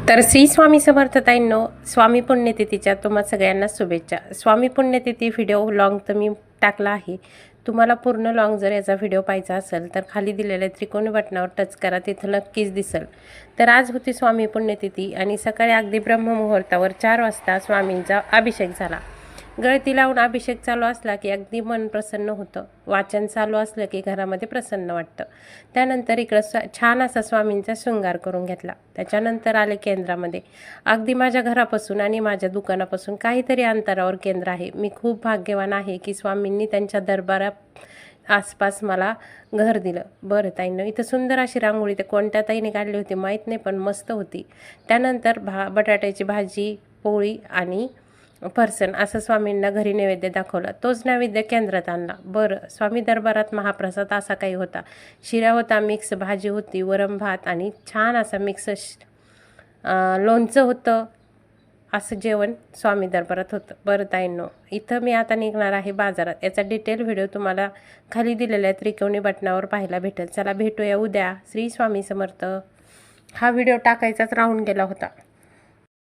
तर श्री स्वामी समर्थताईंनो, स्वामी पुण्यतिथीच्या तुम्हा सगळ्यांना शुभेच्छा। स्वामी पुण्यतिथी व्हिडिओ लॉंग तर मी टाकला आहे। तुम्हाला पूर्ण लॉंग जर याचा व्हिडिओ पाहायचा असेल तर खाली दिलेल्या त्रिकोणी बटनावर टच करा, तिथं नक्कीच दिसेल। तर आज होती स्वामी पुण्यतिथी आणि सकाळी अगदी ब्रह्ममुहूर्तावर 4 वाजता स्वामींचा अभिषेक झाला। गळती लावून अभिषेक चालू असला की अगदी मन प्रसन्न होतं, वाचन चालू असलं की घरामध्ये प्रसन्न वाटतं। त्यानंतर इकडं छान असा स्वामींचा शृंगार करून घेतला। त्याच्यानंतर आले केंद्रामध्ये। अगदी माझ्या घरापासून आणि माझ्या दुकानापासून काहीतरी अंतरावर केंद्र आहे। मी खूप भाग्यवान आहे की स्वामींनी त्यांच्या दरबारात आसपास मला घर दिलं। बरं ताईंनो, इथं सुंदर अशी रांगोळी ते कोणत्या ताईने काढली होती माहीत नाही, पण मस्त होती। त्यानंतर बटाट्याची भाजी, पोळी आणि फरसन असं स्वामींना घरी नैवेद्य दाखवला। तोच नैवेद्य केंद्रात आणला। बरं, स्वामी दरबारात महाप्रसाद असा काही होता। शिरा होता, मिक्स भाजी होती, वरण भात आणि छान असा मिक्स लोणचं होतं। असं जेवण स्वामी दरबारात होतं। बरं ताईंनो, इथं मी आता निघणार आहे बाजारात। याचा डिटेल व्हिडिओ तुम्हाला खाली दिलेल्या त्रिकोणी बटनावर पाहायला भेटेल। चला भेटूया उद्या। श्री स्वामी समर्थ। हा व्हिडिओ टाकायचाच राहून गेला होता।